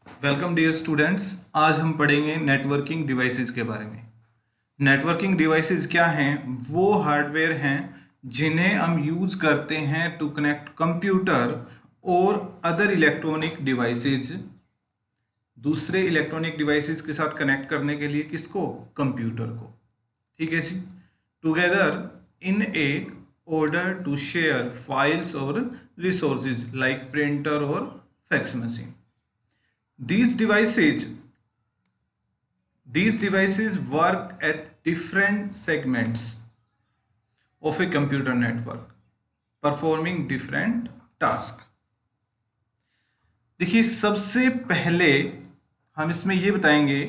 Welcome dear students. आज हम पढ़ेंगे नेटवर्किंग डिवाइसेस के बारे में। नेटवर्किंग डिवाइसेस क्या हैं? वो हार्डवेयर हैं जिन्हें हम यूज करते हैं टू कनेक्ट कंप्यूटर और अदर इलेक्ट्रॉनिक डिवाइसेस दूसरे इलेक्ट्रॉनिक डिवाइसेस के साथ कनेक्ट करने के लिए। किसको? कंप्यूटर को। ठीक है जी। Together in a order to share files or resources like printer or fax machine. These devices these devices work at different segments of a computer network, performing different tasks. देखिए, सबसे पहले हम इसमें ये बताएंगे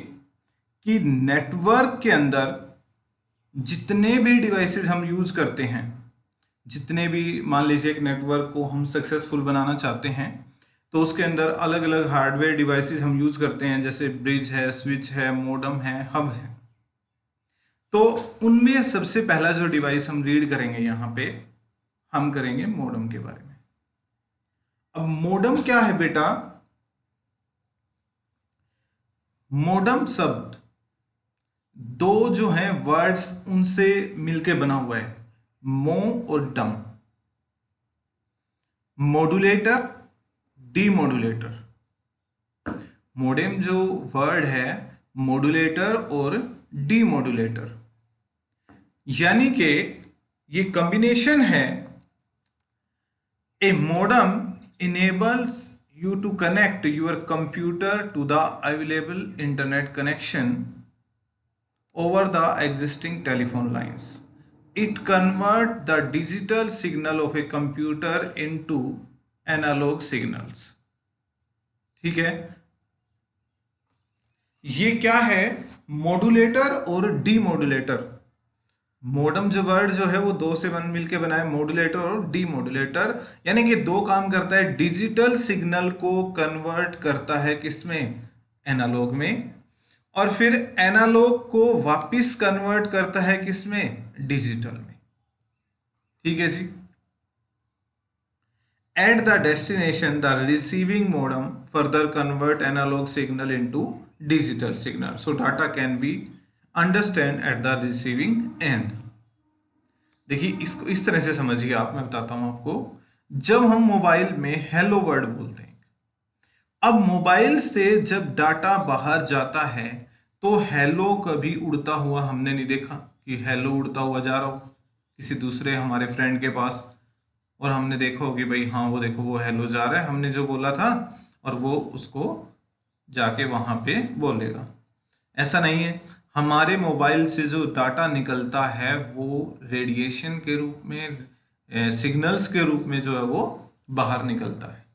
कि नेटवर्क के अंदर जितने भी डिवाइसेस हम यूज करते हैं, जितने भी, मान लीजिए एक नेटवर्क को हम सक्सेसफुल बनाना चाहते हैं तो उसके अंदर अलग अलग हार्डवेयर डिवाइसेस हम यूज करते हैं, जैसे ब्रिज है, स्विच है, मॉडेम है, हब है। तो उनमें सबसे पहला जो डिवाइस हम रीड करेंगे यहाँ पे, हम करेंगे मॉडेम के बारे में। अब मॉडेम क्या है बेटा? मॉडेम शब्द दो जो हैं वर्ड्स उनसे मिलके बना हुआ है, मो और डम। Modulator, demodulator. मॉडेम जो वर्ड है, मॉड्यूलेटर और डीमॉड्यूलेटर, यानी कि ये कॉम्बिनेशन है। ए modem enables you to connect your computer to the available internet connection over the existing telephone lines. It converts the digital signal of a computer into analog signals. ठीक है, ये क्या है? मॉड्यूलेटर और डीमॉड्यूलेटर। मॉडेम जो word जो है वो दो से बन मिलके बना है, मॉड्यूलेटर और डीमॉड्यूलेटर, यानी कि दो काम करता है। डिजिटल सिग्नल को कन्वर्ट करता है किसमें? एनालॉग में। और फिर एनालॉग को वापस कन्वर्ट करता है किसमें? डिजिटल में। ठीक है जी। At the destination the receiving modem further convert analog signal into digital signal, so data can be understand at the receiving end. देखिए, इसको इस तरह से समझिए आप, मैं बताता हूं आपको। जब हम मोबाइल में हेलो वर्ड बोलते हैं, अब मोबाइल से जब डाटा बाहर जाता है तो हेलो कभी उड़ता हुआ हमने नहीं देखा कि हेलो उड़ता हुआ जा रहा हो किसी दूसरे हमारे फ्रेंड के पास, और हमने देखा हो कि भाई हाँ वो देखो वो हेलो जा रहा है, हमने जो बोला था, और वो उसको जाके वहां पे बोलेगा। ऐसा नहीं है। हमारे मोबाइल से जो डाटा निकलता है वो रेडिएशन के रूप में, सिग्नल्स के रूप में जो है वो बाहर निकलता है।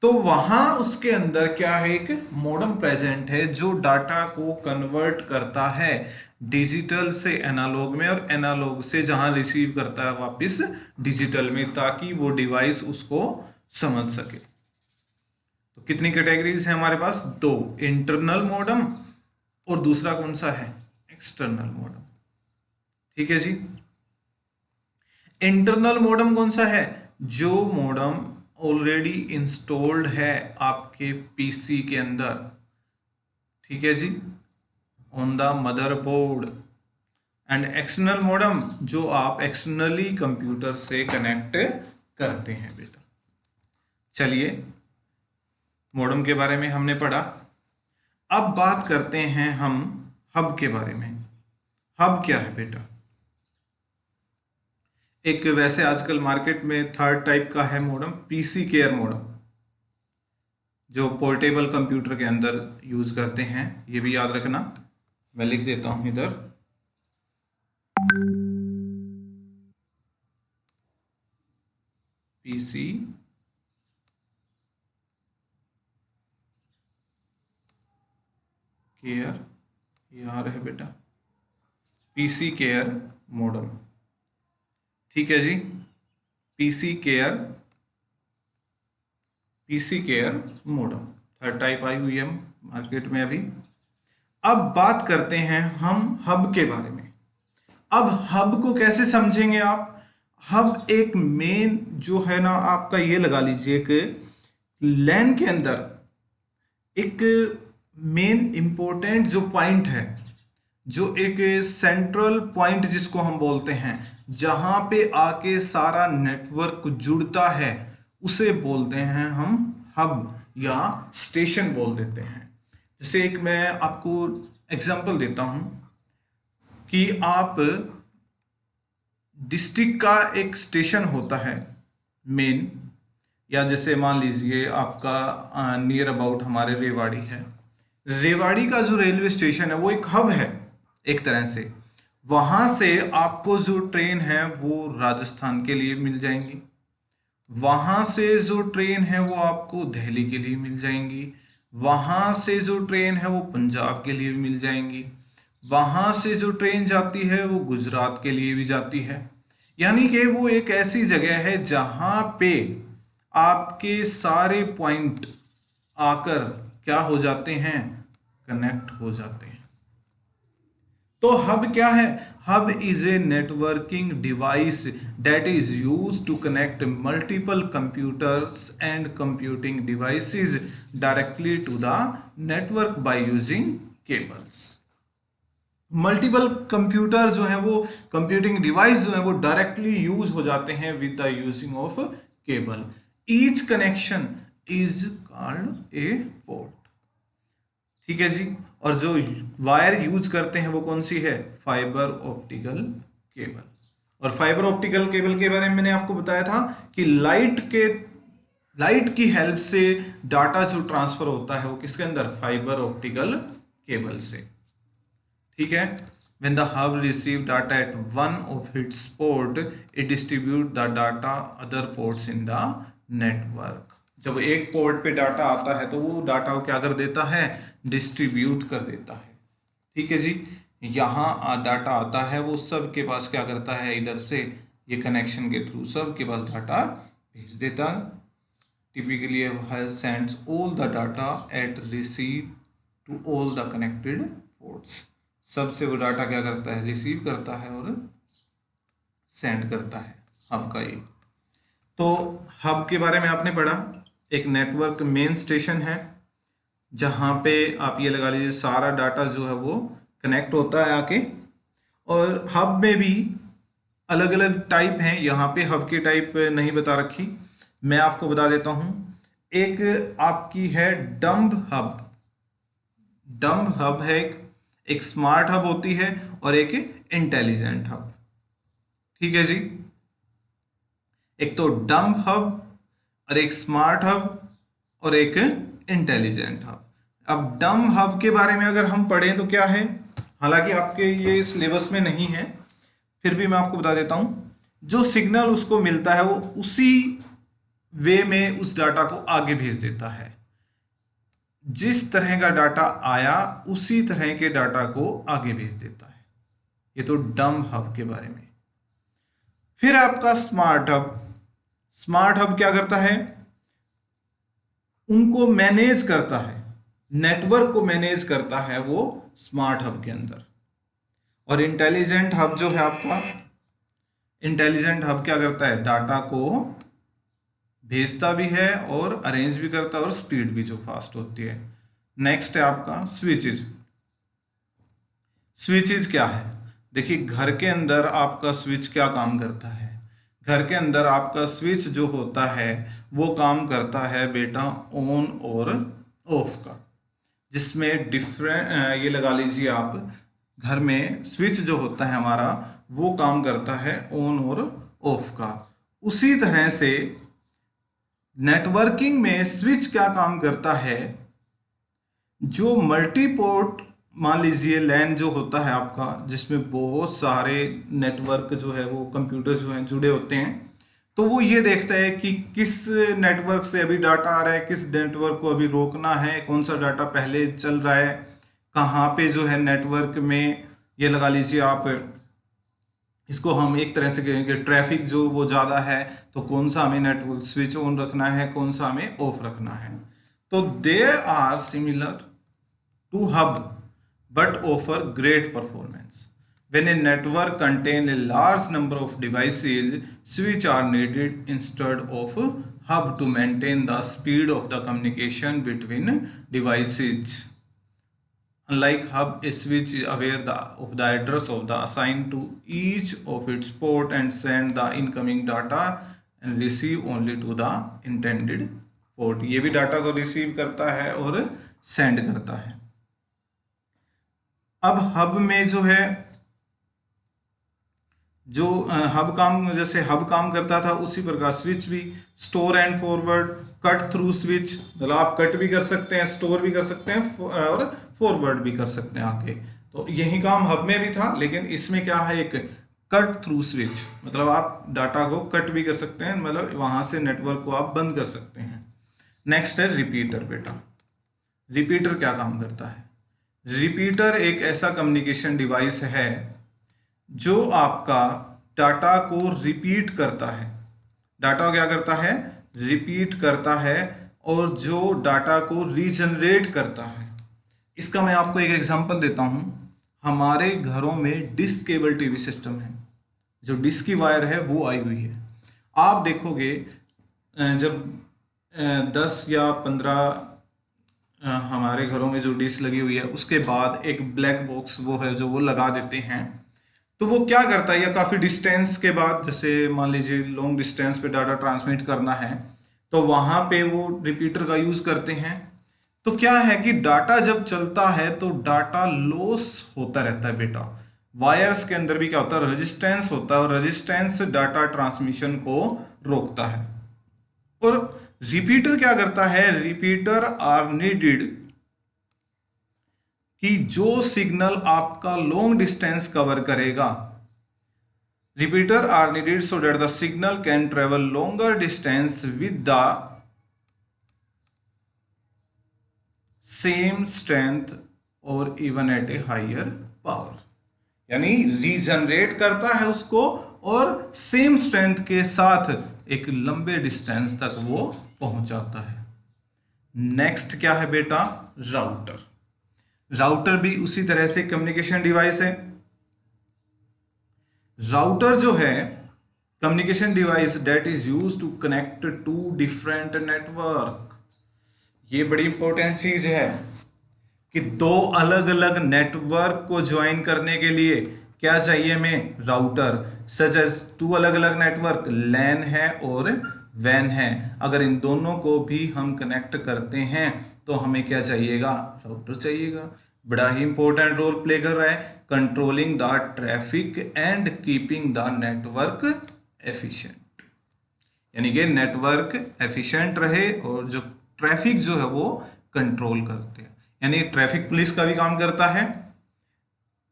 तो वहां उसके अंदर क्या है? एक मॉडेम प्रेजेंट है जो डाटा को कन्वर्ट करता है डिजिटल से एनालॉग में, और एनालॉग से जहां रिसीव करता है वापस डिजिटल में, ताकि वो डिवाइस उसको समझ सके। तो कितनी कैटेगरीज है हमारे पास? दो, इंटरनल मॉडेम और दूसरा कौन सा है? External modem. ठीक है जी। इंटरनल मॉडेम कौन सा है? जो मॉडेम ऑलरेडी इंस्टॉल्ड है आपके पीसी के अंदर। ठीक है जी, on the motherboard. And external modem जो आप एक्सटर्नली कंप्यूटर से कनेक्ट करते हैं बेटा। चलिए, मॉडेम के बारे में हमने पढ़ा। अब बात करते हैं हम हब के बारे में। हब क्या है बेटा? एक वैसे आजकल मार्केट में थर्ड टाइप का है मॉडेम, पीसी केयर मॉडेम, जो पोर्टेबल कंप्यूटर के अंदर यूज करते हैं। ये भी याद रखना, मैं लिख देता हूं इधर। पीसी केयर, ये आ रहा है बेटा, पीसी केयर मॉडेम। ठीक है जी, PC care modem third type आई हुई है मार्केट में अभी। अब बात करते हैं हम हब के बारे में। अब हब को कैसे समझेंगे आप? हब एक मेन जो है ना आपका, ये लगा लीजिए कि लैन के अंदर एक मेन इंपॉर्टेंट जो पॉइंट है, जो एक सेंट्रल पॉइंट जिसको हम बोलते हैं, जहां पे आके सारा नेटवर्क जुड़ता है, उसे बोलते हैं हम हब या स्टेशन बोल देते हैं। जैसे एक मैं आपको एग्जांपल देता हूं कि आप डिस्ट्रिक्ट का एक स्टेशन होता है मेन, या जैसे मान लीजिए आपका नियर अबाउट हमारे रेवाड़ी है। रेवाड़ी का जो रेलवे स्टेशन है वो एक हब है एक तरह से। वहां से आपको जो ट्रेन है वो राजस्थान के लिए मिल जाएंगी, वहां से जो ट्रेन है वो आपको दिल्ली के लिए मिल जाएंगी, वहां से जो ट्रेन है वो पंजाब के लिए मिल जाएंगी, वहां से जो ट्रेन जाती है वो गुजरात के लिए भी जाती है। यानी कि वो एक ऐसी जगह है जहां पे आपके सारे पॉइंट आकर क्या हो जाते हैं, कनेक्ट हो जाते हैं। तो हब क्या है? Hub is a networking device that is used to connect multiple computers and computing devices directly to the network by using cables. Multiple computer जो है वो, कंप्यूटिंग डिवाइस जो है वो डायरेक्टली यूज हो जाते हैं with the using of cable. Each connection is called a port. ठीक है जी। और जो वायर यूज करते हैं वो कौन सी है? Fibre optical cable. और फाइबर ऑप्टिकल केबल के बारे में मैंने आपको बताया था कि लाइट की हेल्प से डाटा जो ट्रांसफर होता है वो किसके अंदर? फाइबर ऑप्टिकल केबल से। ठीक है। When the hub receive data at one of its port, it distribute the data other ports in the network. जब एक पोर्ट पे डाटा आता है तो वो डाटा को क्या कर देता है? डिस्ट्रीब्यूट कर देता है। ठीक है जी। यहाँ डाटा आता है, वो सब के पास क्या करता है? इधर से ये कनेक्शन के थ्रू सब के पास डाटा भेज देता है। Typically sends all the data at receive to all the connected ports. सबसे वो डाटा क्या करता है? रिसीव करता है और सेंड करता है। हब का ये तो हब के बारे में आपने पढ़ा। एक नेटवर्क मेन स्टेशन है जहां पे आप ये लगा लीजिए सारा डाटा जो है वो कनेक्ट होता है आके। और हब में भी अलग अलग टाइप हैं। यहाँ पे हब की टाइप नहीं बता रखी, मैं आपको बता देता हूँ। एक आपकी है डम्ब हब। डम्ब हब है एक स्मार्ट हब होती है और एक इंटेलिजेंट हब। ठीक है जी। एक तो डम्ब हब और एक स्मार्ट हब और एक इंटेलिजेंट हब। अब डम्ब हब के बारे में अगर हम पढ़ें तो क्या है, हालांकि आपके ये सिलेबस में नहीं है, फिर भी मैं आपको बता देता हूं। जो सिग्नल उसको मिलता है वो उसी वे में उस डाटा को आगे भेज देता है। जिस तरह का डाटा आया उसी तरह के डाटा को आगे भेज देता है। ये तो डम्ब हब के बारे में। फिर आपका स्मार्ट हब। स्मार्ट हब क्या करता है? उनको मैनेज करता है, नेटवर्क को मैनेज करता है वो स्मार्ट हब के अंदर। और इंटेलिजेंट हब जो है आपका, इंटेलिजेंट हब क्या करता है? डाटा को भेजता भी है और अरेंज भी करता है और स्पीड भी जो फास्ट होती है। नेक्स्ट है आपका स्विचेज। स्विचेज क्या है? देखिए घर के अंदर आपका स्विच क्या काम करता है? घर के अंदर आपका स्विच जो होता है वो काम करता है बेटा ऑन और ऑफ का, जिसमें डिफरेंट ये लगा लीजिए आप, घर में स्विच जो होता है हमारा वो काम करता है ऑन और ऑफ का। उसी तरह से नेटवर्किंग में स्विच क्या काम करता है? जो मल्टीपोर्ट, मान लीजिए लैन जो होता है आपका, जिसमें बहुत सारे नेटवर्क जो है वो कंप्यूटर जो हैं जुड़े होते हैं, तो वो ये देखता है कि किस नेटवर्क से अभी डाटा आ रहा है, किस नेटवर्क को अभी रोकना है, कौन सा डाटा पहले चल रहा है, कहाँ पे जो है नेटवर्क में ये लगा लीजिए आप, इसको हम एक तरह से कहेंगे ट्रैफिक जो वो ज़्यादा है, तो कौन सा हमें नेटवर्क स्विच ऑन रखना है, कौन सा हमें ऑफ रखना है। तो they are similar to hub but offer great performance. When a network contains a large number of devices, switch are needed instead of hub to maintain the speed of the communication between devices. Unlike hub, a switch is aware of the address of the assigned to each of its port and send the incoming data and receive only to the intended port. ये भी data को receive करता है और send करता है। अब hub में जो है जो हब काम, जैसे हब काम करता था उसी प्रकार स्विच भी store and forward, cut through switch, मतलब आप कट भी कर सकते हैं, स्टोर भी कर सकते हैं और फॉरवर्ड भी कर सकते हैं आगे। तो यही काम हब में भी था, लेकिन इसमें क्या है, एक कट थ्रू स्विच, मतलब आप डाटा को कट भी कर सकते हैं, मतलब वहां से नेटवर्क को आप बंद कर सकते हैं। नेक्स्ट है रिपीटर। बेटा रिपीटर क्या काम करता है? रिपीटर एक ऐसा कम्युनिकेशन डिवाइस है जो आपका डाटा को रिपीट करता है। डाटा क्या करता है? रिपीट करता है, और जो डाटा को रीजनरेट करता है। इसका मैं आपको एक एग्जांपल देता हूं। हमारे घरों में डिश केबल टीवी सिस्टम है, जो डिश की वायर है वो आई हुई है। आप देखोगे जब 10 या 15 हमारे घरों में जो डिश लगी हुई है, उसके बाद एक ब्लैक बॉक्स वो है जो वो लगा देते हैं। तो वो क्या करता है, या काफ़ी डिस्टेंस के बाद, जैसे मान लीजिए लॉन्ग डिस्टेंस पे डाटा ट्रांसमिट करना है, तो वहां पे वो रिपीटर का यूज करते हैं। तो क्या है कि डाटा जब चलता है तो डाटा लॉस होता रहता है। बेटा वायर्स के अंदर भी क्या होता है, रेजिस्टेंस होता है, और रेजिस्टेंस डाटा ट्रांसमिशन को रोकता है। और रिपीटर क्या करता है? रिपीटर आर नीडेड कि जो सिग्नल आपका लॉन्ग डिस्टेंस कवर करेगा, repeater are needed so that the signal can travel longer distance with the same strength और even at a higher power. यानी रीजनरेट करता है उसको, और सेम स्ट्रेंथ के साथ एक लंबे डिस्टेंस तक वो पहुंचाता है। नेक्स्ट क्या है बेटा? राउटर। राउटर भी उसी तरह से कम्युनिकेशन डिवाइस है। राउटर जो है communication device that is used to connect to different network. ये बड़ी इंपॉर्टेंट चीज है कि दो अलग अलग नेटवर्क को ज्वाइन करने के लिए क्या चाहिए हमें? राउटर। सच एज टू अलग अलग नेटवर्क, लैन है और वैन है। अगर इन दोनों को भी हम कनेक्ट करते हैं तो हमें क्या चाहिएगा? राउटर चाहिएगा। बड़ा ही इंपॉर्टेंट रोल प्ले कर रहा है controlling the traffic and keeping the network efficient. यानी कि नेटवर्क एफिशिएंट रहे और जो ट्रैफिक जो है वो कंट्रोल करते हैं। यानी ट्रैफिक पुलिस का भी काम करता है।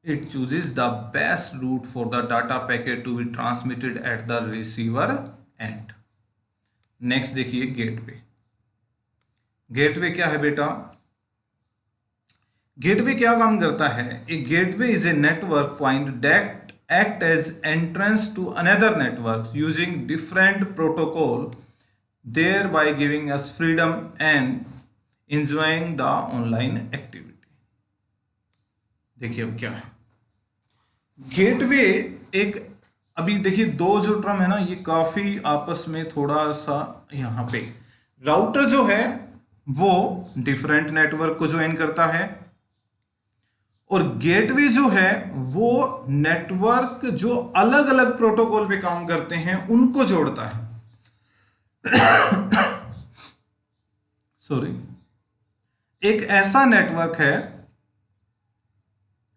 It chooses the best route for the data packet to be transmitted at the receiver end. Next देखिए गेटवे। गेटवे क्या है बेटा? गेटवे क्या काम करता है? A gateway is a network point that act as entrance to another network using different protocol, thereby giving us freedom and enjoying the online activity। देखिए अब क्या है गेटवे। एक अभी देखिए दो जो टर्म है ना, ये काफी आपस में थोड़ा सा, यहां पे राउटर जो है वो डिफरेंट नेटवर्क को ज्वाइन करता है, और गेटवे जो है वो नेटवर्क जो अलग अलग प्रोटोकॉल पे काम करते हैं उनको जोड़ता है। सॉरी, एक ऐसा नेटवर्क है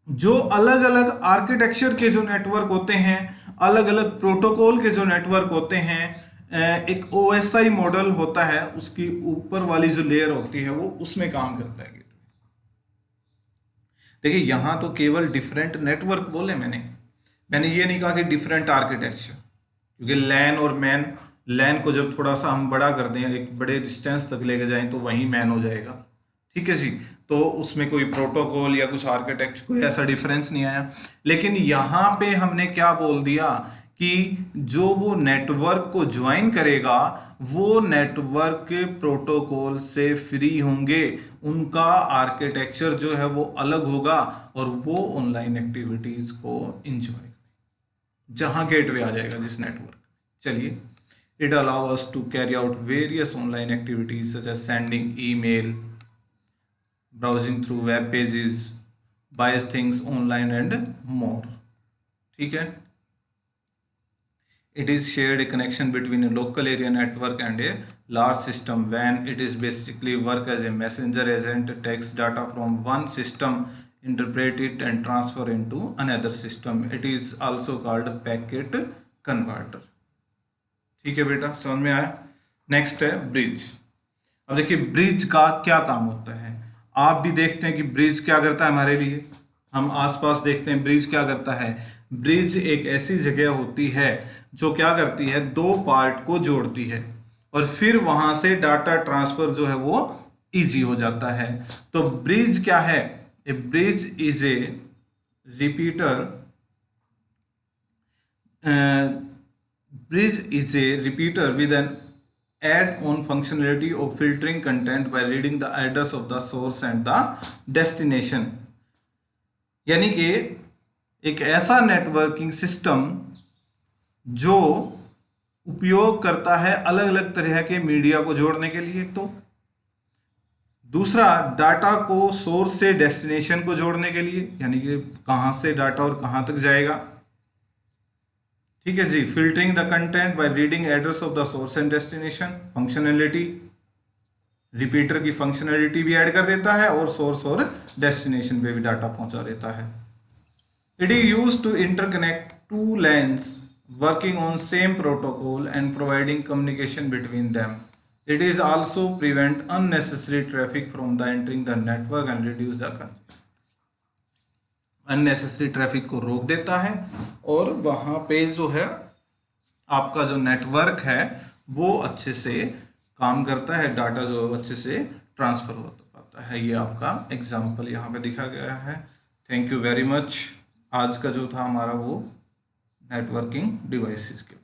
जो अलग अलग आर्किटेक्चर के जो नेटवर्क होते हैं, अलग अलग प्रोटोकॉल के जो नेटवर्क होते हैं, एक OSI मॉडल होता है, उसकी ऊपर वाली जो लेयर होती है वो उसमें काम करता है। देखिए यहां तो केवल डिफरेंट नेटवर्क बोले मैंने ये नहीं कहा कि डिफरेंट आर्किटेक्चर, क्योंकि लैन और मैन, लैन को जब थोड़ा सा हम बड़ा कर दें, एक बड़े डिस्टेंस तक लेके जाएं तो वही मैन हो जाएगा। ठीक है जी, तो उसमें कोई प्रोटोकॉल या कुछ आर्किटेक्चर कोई ऐसा डिफरेंस नहीं आया। लेकिन यहाँ पे हमने क्या बोल दिया कि जो वो नेटवर्क को ज्वाइन करेगा वो नेटवर्क के प्रोटोकॉल से फ्री होंगे, उनका आर्किटेक्चर जो है वो अलग होगा और वो ऑनलाइन एक्टिविटीज को एंजॉय, जहां गेटवे आ जाएगा जिस नेटवर्क। चलिए It allows us to carry out various online activities such as sending email, browsing through web pages, buys things online and more. ठीक है. It is shared a connection between a local area network and a large system when it is basically work as a messenger agent, takes data from one system, interpret it and transfer into another system. It is also called packet converter. ठीक है बेटा, समझ में आया. Next है bridge. अब देखिए bridge का क्या काम होता है. आप भी देखते हैं कि ब्रिज क्या करता है हमारे लिए. हम आसपास देखते हैं ब्रिज क्या करता है. ब्रिज एक ऐसी जगह होती है जो क्या करती है, दो पार्ट को जोड़ती है और फिर वहां से डाटा ट्रांसफर जो है वो इजी हो जाता है. तो ब्रिज क्या है. A bridge is a repeater. Bridge is a repeater with an add-on functionality of filtering content by reading the address of the source and the destination. यानी कि एक ऐसा नेटवर्किंग सिस्टम जो उपयोग करता है अलग अलग तरह के मीडिया को जोड़ने के लिए, तो दूसरा डाटा को सोर्स से डेस्टिनेशन को जोड़ने के लिए, यानी कि कहां से डाटा और कहां तक जाएगा. ठीक है जी. Filtering the content by reading address of the source and destination. Functionality, repeater की फंक्शनैलिटी भी ऐड कर देता है और सोर्स और डेस्टिनेशन पे भी डाटा पहुंचा देता है. It is used to interconnect two lines working on same protocol and providing communication between them. It is also prevent unnecessary traffic from the entering the network and reduce the congestion. Unnecessary traffic को रोक देता है और वहाँ पे जो है आपका जो नेटवर्क है वो अच्छे से काम करता है, डाटा जो है अच्छे से ट्रांसफर हो पाता है. ये आपका एग्जांपल यहाँ पे दिखा गया है. Thank you very much. आज का जो था हमारा वो नेटवर्किंग डिवाइसेस के